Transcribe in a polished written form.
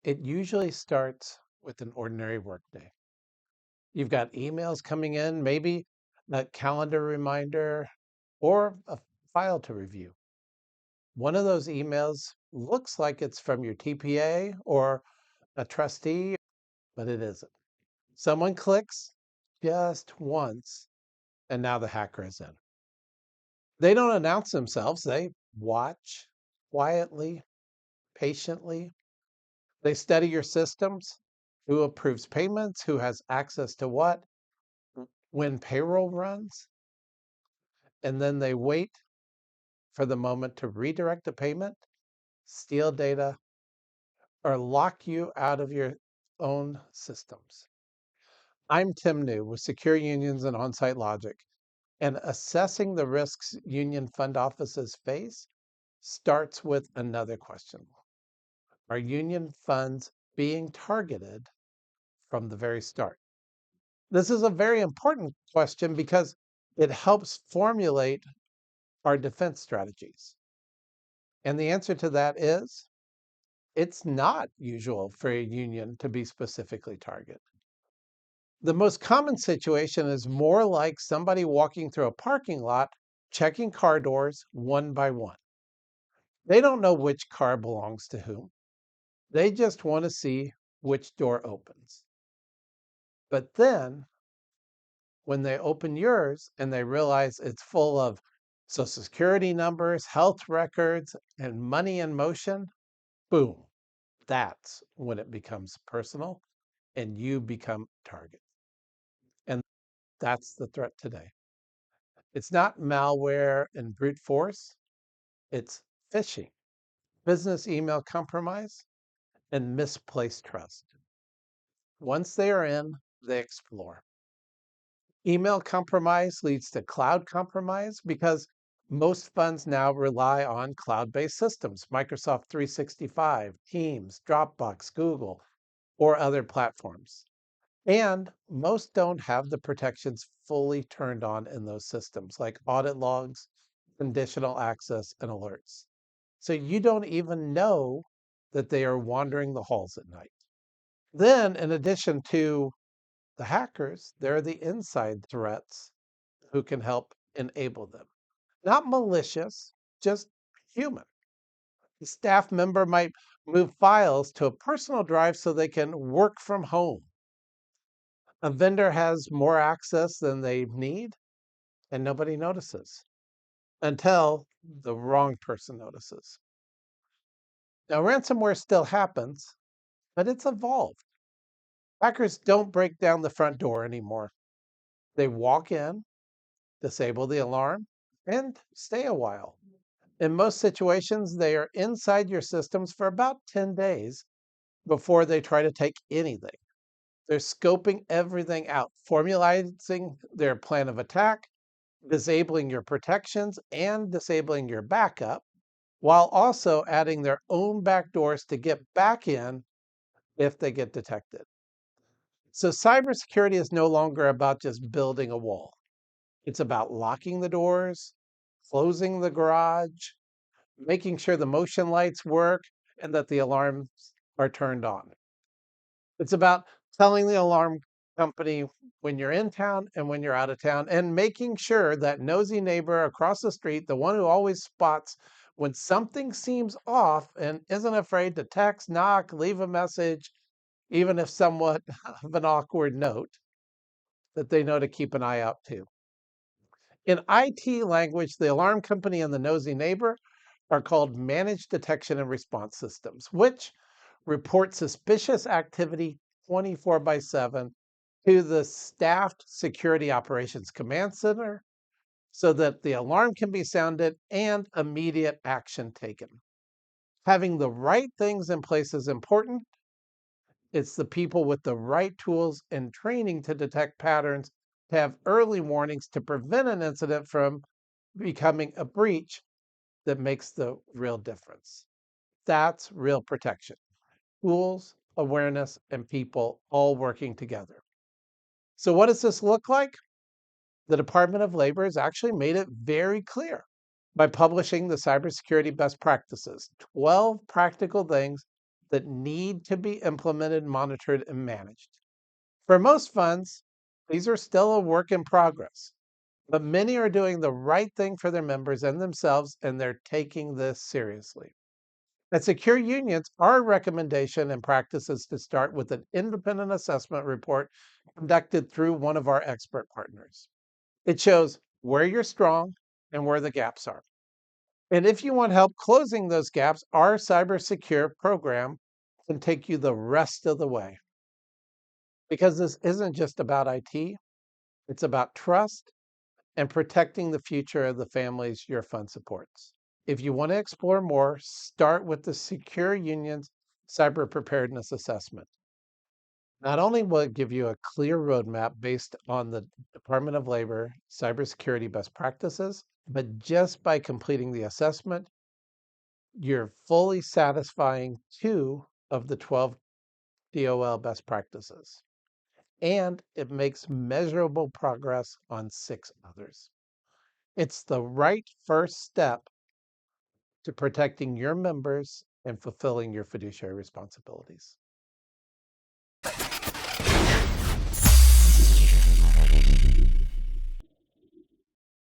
It usually starts with an ordinary workday. You've got emails coming in, maybe a calendar reminder or a file to review. One of those emails looks like it's from your TPA or a trustee, but it isn't. Someone clicks just once, and now the hacker is in. They don't announce themselves, they watch quietly, patiently. They study your systems, who approves payments, who has access to what, when payroll runs, and then they wait for the moment to redirect the payment, steal data, or lock you out of your own systems. I'm Tim New with SecureUnions and On-Site Logic, and assessing the risks union fund offices face starts with another question. Are union funds being targeted from the very start? This is a very important question because it helps formulate our defense strategies. And the answer to that is it's not usual for a union to be specifically targeted. The most common situation is more like somebody walking through a parking lot, checking car doors one by one. They don't know which car belongs to whom. They just want to see which door opens. But then when they open yours and they realize it's full of social security numbers, health records, and money in motion, boom, that's when it becomes personal and you become target. And that's the threat today. It's not malware and brute force, it's phishing, business email compromise, and misplaced trust. Once they are in, they explore. Email compromise leads to cloud compromise because most funds now rely on cloud-based systems, Microsoft 365, Teams, Dropbox, Google, or other platforms. And most don't have the protections fully turned on in those systems, like audit logs, conditional access, and alerts. So you don't even know that they are wandering the halls at night. Then, in addition to the hackers, there are the inside threats who can help enable them. Not malicious, just human. A staff member might move files to a personal drive so they can work from home. A vendor has more access than they need, and nobody notices until the wrong person notices. Now, ransomware still happens, but it's evolved. Hackers don't break down the front door anymore. They walk in, disable the alarm, and stay a while. In most situations, they are inside your systems for about 10 days before they try to take anything. They're scoping everything out, formalizing their plan of attack, disabling your protections, and disabling your backup, while also adding their own backdoors to get back in if they get detected. So cybersecurity is no longer about just building a wall. It's about locking the doors, closing the garage, making sure the motion lights work, and that the alarms are turned on. It's about telling the alarm company when you're in town and when you're out of town, and making sure that nosy neighbor across the street, the one who always spots when something seems off and isn't afraid to text, knock, leave a message, even if somewhat of an awkward note, that they know to keep an eye out too. In IT language, the alarm company and the nosy neighbor are called managed detection and response systems, which report suspicious activity 24/7 to the staffed security operations command center so that the alarm can be sounded and immediate action taken. Having the right things in place is important. It's the people with the right tools and training to detect patterns, to have early warnings to prevent an incident from becoming a breach that makes the real difference. That's real protection. Tools, awareness, and people all working together. So what does this look like? The Department of Labor has actually made it very clear by publishing the cybersecurity best practices, 12 practical things that need to be implemented, monitored, and managed. For most funds, these are still a work in progress, but many are doing the right thing for their members and themselves, and they're taking this seriously. At Secure Unions, our recommendation and practice is to start with an independent assessment report conducted through one of our expert partners. It shows where you're strong and where the gaps are. And if you want help closing those gaps, our Cybersecure program can take you the rest of the way. Because this isn't just about IT, it's about trust and protecting the future of the families your fund supports. If you want to explore more, start with the Secure Unions Cyber Preparedness Assessment. Not only will it give you a clear roadmap based on the Department of Labor cybersecurity best practices, but just by completing the assessment, you're fully satisfying 2 of the 12 DOL best practices. And it makes measurable progress on 6 others. It's the right first step to protecting your members and fulfilling your fiduciary responsibilities.